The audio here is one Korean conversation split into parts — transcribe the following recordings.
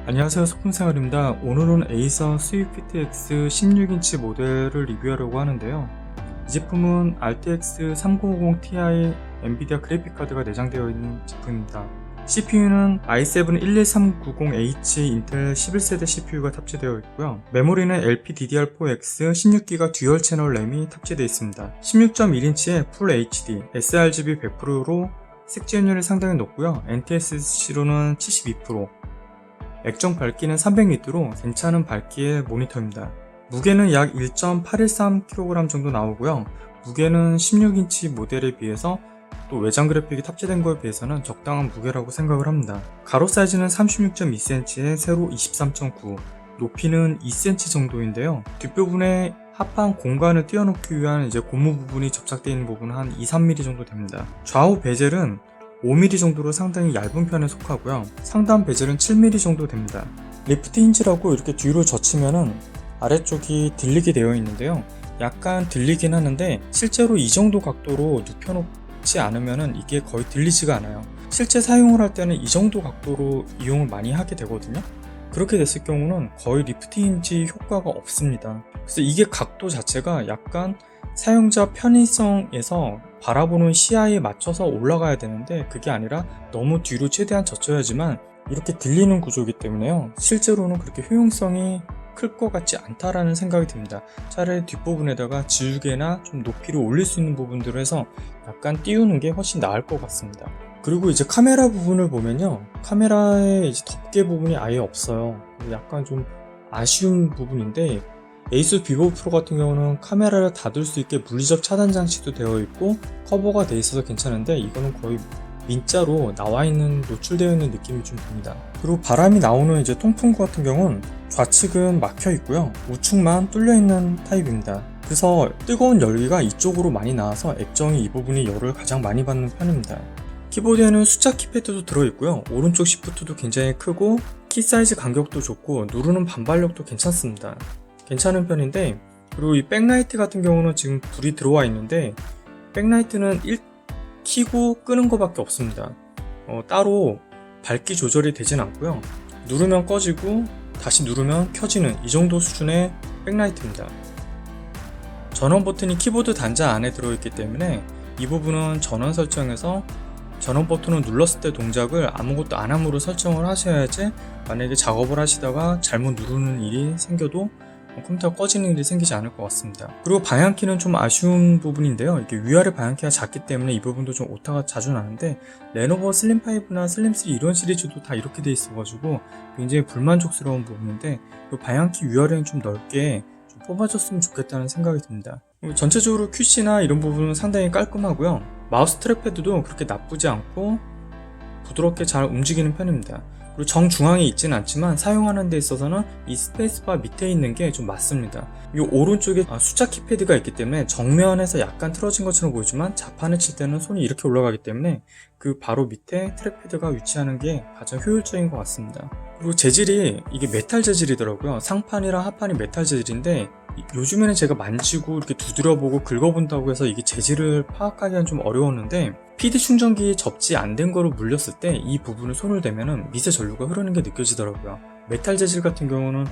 안녕하세요, 소품생활입니다. 오늘은 에이서 스위프트 X 16인치 모델을 리뷰하려고 하는데요. 이 제품은 RTX 3050 Ti 엔비디아 그래픽카드가 내장되어 있는 제품입니다. CPU는 i7-11390H 인텔 11세대 CPU가 탑재되어 있고요. 메모리는 LPDDR4X 16GB 듀얼 채널 램이 탑재되어 있습니다. 16.1인치의 풀 HD, sRGB 100%로 색지연율이 상당히 높고요. NTSC로는 72%, 액정 밝기는 300니트로 괜찮은 밝기의 모니터입니다. 무게는 약 1.813kg 정도 나오고요. 무게는 16인치 모델에 비해서 또 외장 그래픽이 탑재된 거에 비해서는 적당한 무게라고 생각을 합니다. 가로 사이즈는 36.2cm에 세로 23.9, 높이는 2cm 정도인데요. 뒷부분에 합판 공간을 띄워놓기 위한 고무 부분이 접착되어 있는 부분은 한 2-3mm 정도 됩니다. 좌우 베젤은 5mm 정도로 상당히 얇은 편에 속하고요. 상단 베젤은 7mm 정도 됩니다. 리프트 힌지라고 이렇게 뒤로 젖히면은 아래쪽이 들리게 되어 있는데요. 약간 들리긴 하는데 실제로 이 정도 각도로 눕혀놓지 않으면은 이게 거의 들리지가 않아요. 실제 사용을 할 때는 이 정도 각도로 이용을 많이 하게 되거든요. 그렇게 됐을 경우는 거의 리프트 힌지 효과가 없습니다. 그래서 이게 각도 자체가 약간 사용자 편의성에서 바라보는 시야에 맞춰서 올라가야 되는데 그게 아니라 너무 뒤로 최대한 젖혀야지만 이렇게 들리는 구조이기 때문에요. 실제로는 그렇게 효용성이 클 것 같지 않다라는 생각이 듭니다. 차라리 뒷부분에다가 지우개나 좀 높이를 올릴 수 있는 부분들을 해서 약간 띄우는 게 훨씬 나을 것 같습니다. 그리고 이제 카메라 부분을 보면요. 카메라의 덮개 부분이 아예 없어요. 약간 좀 아쉬운 부분인데 에이수 비보 프로 같은 경우는 카메라를 닫을 수 있게 물리적 차단 장치도 되어 있고 커버가 되어 있어서 괜찮은데 이거는 거의 민자로 나와 있는 노출되어 있는 느낌이 좀 듭니다. 그리고 바람이 나오는 통풍구 같은 경우는 좌측은 막혀 있고요. 우측만 뚫려 있는 타입입니다. 그래서 뜨거운 열기가 이쪽으로 많이 나와서 액정이 이 부분이 열을 가장 많이 받는 편입니다. 키보드에는 숫자 키패드도 들어있고요. 오른쪽 시프트도 굉장히 크고 키 사이즈 간격도 좋고 누르는 반발력도 괜찮습니다. 괜찮은 편인데, 그리고 이 백라이트 같은 경우는 지금 불이 들어와 있는데 백라이트는 켜고 끄는 것밖에 없습니다. 따로 밝기 조절이 되진 않고요. 누르면 꺼지고 다시 누르면 켜지는 이 정도 수준의 백라이트입니다. 전원 버튼이 키보드 단자 안에 들어있기 때문에 이 부분은 전원 설정에서 전원 버튼을 눌렀을 때 동작을 아무것도 안 함으로 설정을 하셔야지 만약에 작업을 하시다가 잘못 누르는 일이 생겨도 컴퓨터가 꺼지는 일이 생기지 않을 것 같습니다. 그리고 방향키는 좀 아쉬운 부분인데요. 이게 위아래 방향키가 작기 때문에 이 부분도 좀 오타가 자주 나는데 레노버 슬림5나 슬림3 이런 시리즈도 다 이렇게 돼 있어가지고 굉장히 불만족스러운 부분인데 그 방향키 위아래는 좀 넓게 좀 뽑아줬으면 좋겠다는 생각이 듭니다. 전체적으로 QC나 이런 부분은 상당히 깔끔하고요. 마우스 트랙패드도 그렇게 나쁘지 않고 부드럽게 잘 움직이는 편입니다. 그리고 정중앙에 있지는 않지만 사용하는 데 있어서는 이 스페이스바 밑에 있는 게 좀 맞습니다. 이 오른쪽에 숫자 키패드가 있기 때문에 정면에서 약간 틀어진 것처럼 보이지만 자판을 칠 때는 손이 이렇게 올라가기 때문에 그 바로 밑에 트랙패드가 위치하는 게 가장 효율적인 것 같습니다. 그리고 재질이 이게 메탈 재질이더라고요. 상판이랑 하판이 메탈 재질인데 요즘에는 제가 만지고 이렇게 두드려보고 긁어본다고 해서 이게 재질을 파악하기는 좀 어려웠는데 PD 충전기 접지 안 된 거로 물렸을 때 이 부분을 손을 대면은 미세 전류가 흐르는 게 느껴지더라고요. 메탈 재질 같은 경우는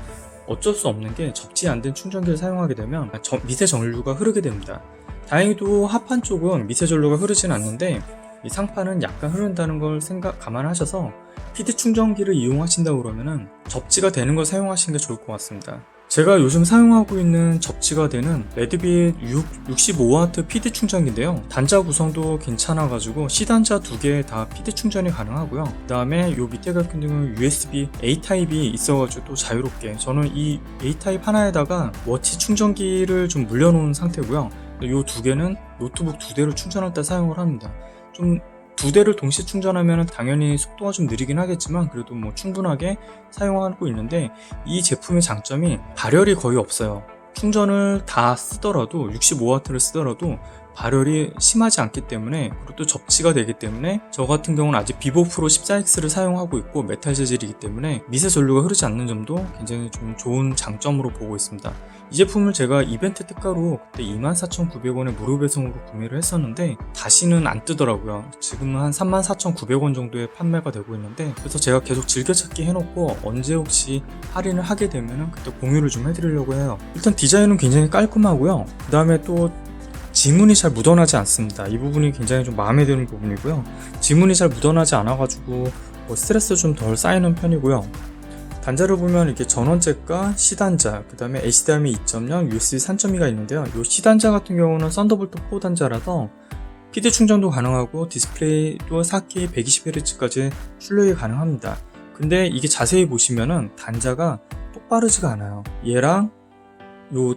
어쩔 수 없는 게 접지 안 된 충전기를 사용하게 되면 미세 전류가 흐르게 됩니다. 다행히도 하판 쪽은 미세 전류가 흐르진 않는데 이 상판은 약간 흐른다는 걸 감안하셔서 PD 충전기를 이용하신다고 그러면은 접지가 되는 걸 사용하시는 게 좋을 것 같습니다. 제가 요즘 사용하고 있는 접지가 되는 레드빗 65W PD 충전기인데요. 단자 구성도 괜찮아가지고 C단자 2개 다 PD 충전이 가능하고요. 그 다음에 요 밑에 같은 경우는 USB A 타입이 있어가지고 또 자유롭게 저는 이 A 타입 하나에다가 워치 충전기를 좀 물려놓은 상태고요. 요 두 개는 노트북 2대를 충전할 때 사용을 합니다. 좀 2대를 동시에 충전하면 당연히 속도가 좀 느리긴 하겠지만 그래도 충분하게 사용하고 있는데 이 제품의 장점이 발열이 거의 없어요. 충전을 다 쓰더라도 65W를 쓰더라도 발열이 심하지 않기 때문에, 그리고 또 접지가 되기 때문에 저 같은 경우는 아직 비보 프로 14X를 사용하고 있고 메탈 재질이기 때문에 미세 전류가 흐르지 않는 점도 굉장히 좀 좋은 장점으로 보고 있습니다. 이 제품을 제가 이벤트 특가로 그때 24,900원에 무료 배송으로 구매를 했었는데 다시는 안 뜨더라고요. 지금은 한 34,900원 정도에 판매가 되고 있는데, 그래서 제가 계속 즐겨찾기 해놓고 언제 혹시 할인을 하게 되면 그때 공유를 좀 해드리려고 해요. 일단 디자인은 굉장히 깔끔하고요. 그 다음에 또 지문이 잘 묻어나지 않습니다. 이 부분이 굉장히 좀 마음에 드는 부분이고요. 지문이 잘 묻어나지 않아가지고 스트레스 좀 덜 쌓이는 편이고요. 단자를 보면 이렇게 전원잭과 C단자, 그 다음에 HDMI 2.0, USB 3.2가 있는데요. 이 C단자 같은 경우는 썬더볼트 4 단자라서 PD 충전도 가능하고 디스플레이도 4K 120Hz까지 출력이 가능합니다. 근데 이게 자세히 보시면은 단자가 똑바르지가 않아요. 얘랑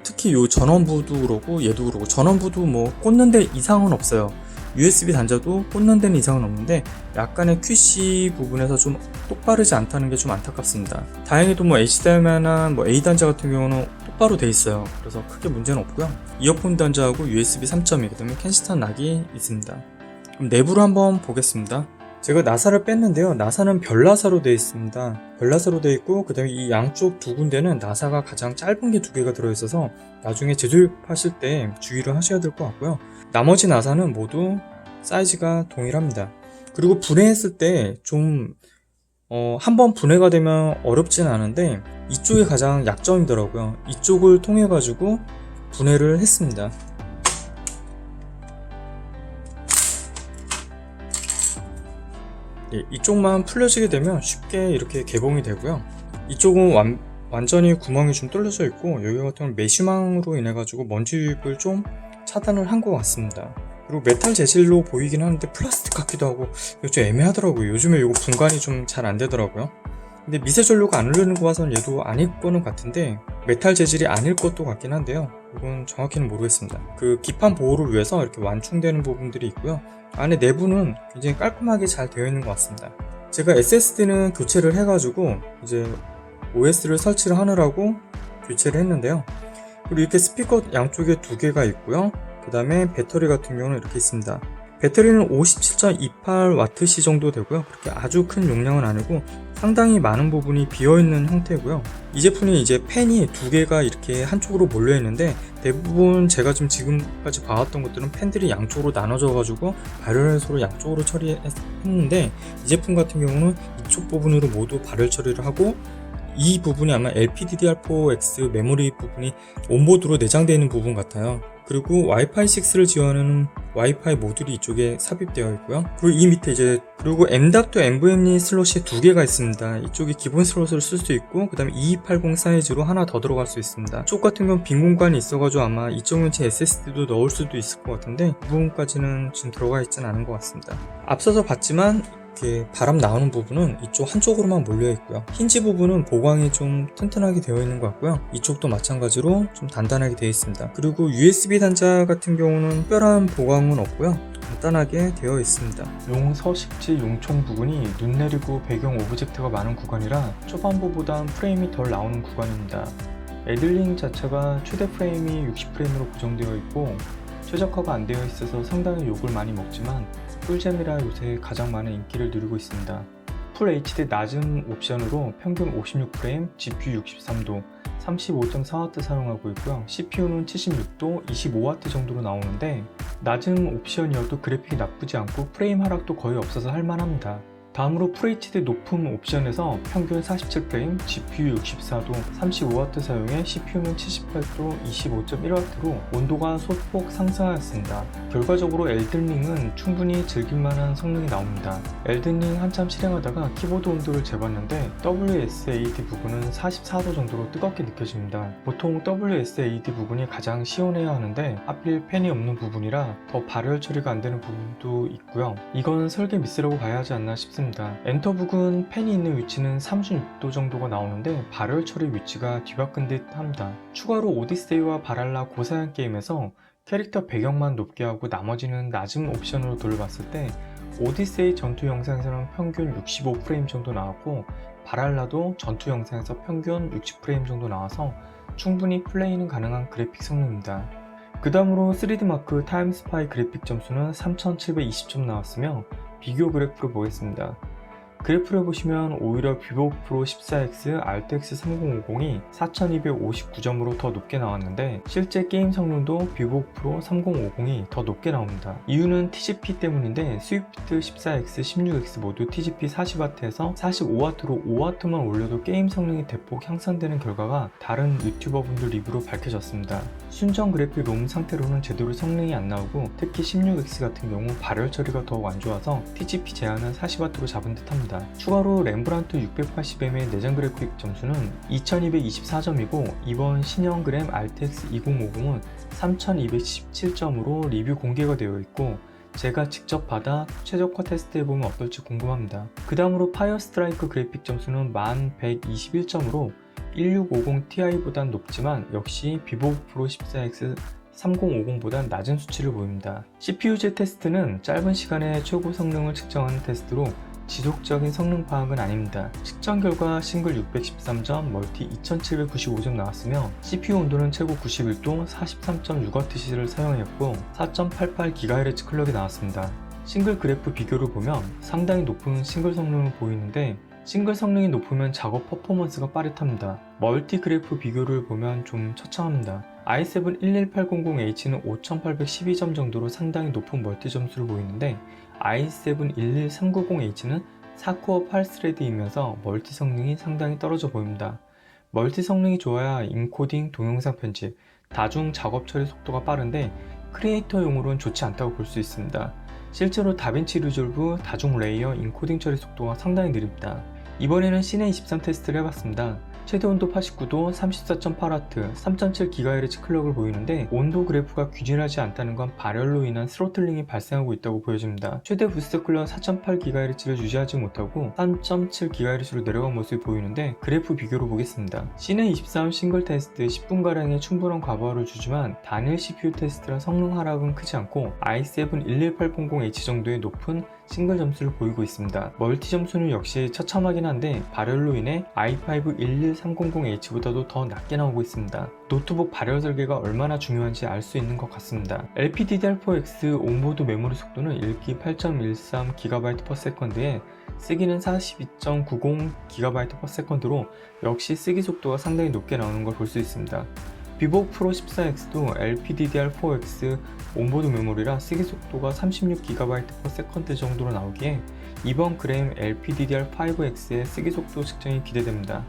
특히 요 전원부도 그렇고 얘도 그렇고, 전원부도 뭐 꽂는 데 이상은 없어요. USB 단자도 꽂는 데는 이상은 없는데 약간의 QC 부분에서 좀 똑바르지 않다는 게 좀 안타깝습니다. 다행히도 뭐 HDMI나 뭐 A 단자 같은 경우는 똑바로 돼 있어요. 그래서 크게 문제는 없고요. 이어폰 단자하고 USB 3.2, 그 다음에 캔스탄 락이 있습니다. 그럼 내부를 한번 보겠습니다. 제가 나사를 뺐는데요. 나사는 별나사로 되어 있습니다. 별나사로 되어 있고, 그 다음에 이 양쪽 두 군데는 나사가 가장 짧은 게 두 개가 들어있어서 나중에 재조립하실 때 주의를 하셔야 될 것 같고요. 나머지 나사는 모두 사이즈가 동일합니다. 그리고 분해했을 때 좀 한번 분해가 되면 어렵진 않은데 이쪽이 가장 약점이더라고요. 이쪽을 통해 가지고 분해를 했습니다. 이쪽만 풀려지게 되면 쉽게 이렇게 개봉이 되고요. 이쪽은 완전히 구멍이 좀 뚫려져 있고, 여기 같은 경우는 메쉬망으로 인해 가지고 먼지 유입을 좀 차단을 한 것 같습니다. 그리고 메탈 재질로 보이긴 하는데 플라스틱 같기도 하고 이거 좀 애매하더라고요. 요즘에 이거 분간이 좀 잘 안 되더라고요. 근데 미세 전류가 안 흐르는 거 봐서는 얘도 아닐 거는 같은데 메탈 재질이 아닐 것도 같긴 한데요. 이건 정확히는 모르겠습니다. 그 기판 보호를 위해서 이렇게 완충되는 부분들이 있고요. 안에 내부는 굉장히 깔끔하게 잘 되어 있는 것 같습니다. 제가 SSD는 교체를 해가지고 이제 OS를 설치를 하느라고 교체를 했는데요. 그리고 이렇게 스피커 양쪽에 두 개가 있고요. 그 다음에 배터리 같은 경우는 이렇게 있습니다. 배터리는 57.28Wh 정도 되고요. 그렇게 아주 큰 용량은 아니고 상당히 많은 부분이 비어있는 형태고요. 이 제품이 이제 팬이 두 개가 이렇게 한쪽으로 몰려 있는데, 대부분 제가 지금까지 봐왔던 것들은 팬들이 양쪽으로 나눠져 가지고 발열 해소를 양쪽으로 처리했는데, 이 제품 같은 경우는 이쪽 부분으로 모두 발열 처리를 하고, 이 부분이 아마 LPDDR4X 메모리 부분이 온보드로 내장되어 있는 부분 같아요. 그리고 와이파이 6를 지원하는 와이파이 모듈이 이쪽에 삽입되어 있고요. 그리고 이 밑에 그리고 M.2 NVMe 슬롯이 두 개가 있습니다. 이쪽이 기본 슬롯을 쓸 수 있고, 그 다음에 2280 사이즈로 하나 더 들어갈 수 있습니다. 이쪽 같은 경우는 빈 공간이 있어가지고 아마 2.5인치 SSD도 넣을 수도 있을 것 같은데, 이 부분까지는 지금 들어가 있지는 않은 것 같습니다. 앞서서 봤지만 이렇게 바람 나오는 부분은 이쪽 한쪽으로만 몰려 있고요. 힌지 부분은 보강이 좀 튼튼하게 되어 있는 것 같고요. 이쪽도 마찬가지로 좀 단단하게 되어 있습니다. 그리고 USB 단자 같은 경우는 특별한 보강은 없고요. 간단하게 되어 있습니다. 용서식지 용총 부분이 눈 내리고 배경 오브젝트가 많은 구간이라 초반부보단 프레임이 덜 나오는 구간입니다. 애들링 자체가 최대 프레임이 60프레임으로 고정되어 있고 최적화가 안 되어 있어서 상당히 욕을 많이 먹지만 꿀잼이라 요새 가장 많은 인기를 누리고 있습니다. 풀 HD 낮음 옵션으로 평균 56프레임, GPU 63도, 35.4W 사용하고 있고요. CPU는 76도, 25W 정도로 나오는데 낮은 옵션이어도 그래픽이 나쁘지 않고 프레임 하락도 거의 없어서 할만합니다. 다음으로 FHD 높음 옵션에서 평균 47프레임, GPU 64도, 35W 사용해 CPU는 78도, 25.1W로 온도가 소폭 상승하였습니다. 결과적으로 엘든링은 충분히 즐길만한 성능이 나옵니다. 엘든링 한참 실행하다가 키보드 온도를 재봤는데 WSAD 부분은 44도 정도로 뜨겁게 느껴집니다. 보통 WSAD 부분이 가장 시원해야 하는데 하필 팬이 없는 부분이라 더 발열 처리가 안 되는 부분도 있고요. 이건 설계 미스라고 봐야 하지 않나 싶습니다. 엔터 부분 팬이 있는 위치는 36도 정도가 나오는데 발열 처리 위치가 뒤바꾼 듯 합니다. 추가로 오디세이와 바랄라 고사양 게임에서 캐릭터 배경만 높게 하고 나머지는 낮은 옵션으로 돌려봤을 때 오디세이 전투 영상에서는 평균 65프레임 정도 나왔고 바랄라도 전투 영상에서 평균 60프레임 정도 나와서 충분히 플레이는 가능한 그래픽 성능입니다. 그 다음으로 3D마크 타임스파이 그래픽 점수는 3720점 나왔으며 비교 그래프를 보겠습니다. 그래프를 보시면 오히려 비보ok 프로 14X RTX 3050이 4259점으로 더 높게 나왔는데 실제 게임 성능도 비보ok 프로 3050이 더 높게 나옵니다. 이유는 TGP 때문인데 스위프트 14X, 16X 모두 TGP 40W에서 45W로 5W만 올려도 게임 성능이 대폭 향상되는 결과가 다른 유튜버분들 리뷰로 밝혀졌습니다. 순정 그래픽 롬 상태로는 제대로 성능이 안 나오고 특히 16X 같은 경우 발열 처리가 더욱 안 좋아서 TGP 제한은 40W로 잡은 듯 합니다. 추가로 렘브란트 680M의 내장 그래픽 점수는 2224점이고 이번 신형 그램 RTX 2050은 3217점으로 리뷰 공개가 되어 있고 제가 직접 받아 최저가 테스트해보면 어떨지 궁금합니다. 그 다음으로 파이어 스트라이크 그래픽 점수는 1121점으로 1650ti보단 높지만 역시 비보ok 프로 14X 3050보단 낮은 수치를 보입니다. CPU제 테스트는 짧은 시간에 최고 성능을 측정하는 테스트로 지속적인 성능 파악은 아닙니다. 측정 결과 싱글 613점, 멀티 2795점 나왔으며 CPU 온도는 최고 91도 43.6Wc를 사용했고 4.88GHz 클럭이 나왔습니다. 싱글 그래프 비교를 보면 상당히 높은 싱글 성능을 보이는데 싱글 성능이 높으면 작업 퍼포먼스가 빠릿합니다. 멀티 그래프 비교를 보면 좀 처참합니다. i7 11800H는 5812점 정도로 상당히 높은 멀티 점수를 보이는데 i7 11390H는 4코어 8스레드이면서 멀티 성능이 상당히 떨어져 보입니다. 멀티 성능이 좋아야 인코딩, 동영상 편집, 다중 작업 처리 속도가 빠른데 크리에이터용으로는 좋지 않다고 볼 수 있습니다. 실제로 다빈치 리졸브, 다중 레이어, 인코딩 처리 속도가 상당히 느립니다. 이번에는 시내 23 테스트를 해봤습니다. 최대 온도 89도, 34.8W, 3.7GHz 클럭을 보이는데 온도 그래프가 균일하지 않다는 건 발열로 인한 스로틀링이 발생하고 있다고 보여집니다. 최대 부스트 클럭 4.8GHz를 유지하지 못하고 3.7GHz로 내려간 모습이 보이는데 그래프 비교로 보겠습니다. 시내 23 싱글 테스트 10분가량의 충분한 과부하를 주지만 단일 CPU 테스트라 성능 하락은 크지 않고 i7 11800H 정도의 높은 싱글 점수를 보이고 있습니다. 멀티 점수는 역시 처참하긴 한데 발열로 인해 i5 11300H보다도 더 낮게 나오고 있습니다. 노트북 발열 설계가 얼마나 중요한지 알 수 있는 것 같습니다. LPDDR4X 온보드 메모리 속도는 읽기 8.13GB/s에 쓰기는 42.90GB/s로 역시 쓰기 속도가 상당히 높게 나오는 걸 볼 수 있습니다. 비보ok 프로 14X도 LPDDR4X 온보드 메모리라 쓰기 속도가 36GB/s 정도로 나오기에 이번 그램 LPDDR5X의 쓰기 속도 측정이 기대됩니다.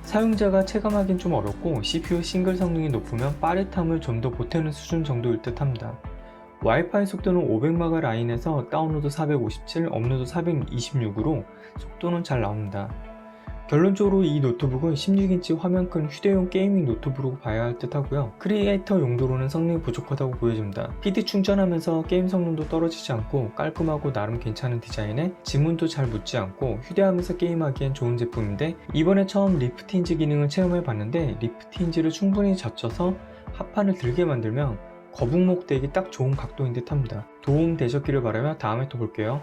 사용자가 체감하긴 좀 어렵고 CPU 싱글 성능이 높으면 빠릿함을 좀 더 보태는 수준 정도일 듯 합니다. 와이파이 속도는 500MHz 라인에서 다운로드 457, 업로드 426으로 속도는 잘 나옵니다. 결론적으로 이 노트북은 16인치 화면 큰 휴대용 게이밍 노트북으로 봐야 할 듯 하고요. 크리에이터 용도로는 성능이 부족하다고 보여집니다. PD 충전하면서 게임 성능도 떨어지지 않고 깔끔하고 나름 괜찮은 디자인에 지문도 잘 묻지 않고 휴대하면서 게임하기엔 좋은 제품인데 이번에 처음 리프트 힌지 기능을 체험해 봤는데 리프트 힌지를 충분히 젖혀서 합판을 들게 만들면 거북목 대기 딱 좋은 각도인 듯 합니다. 도움 되셨기를 바라며 다음에 또 볼게요.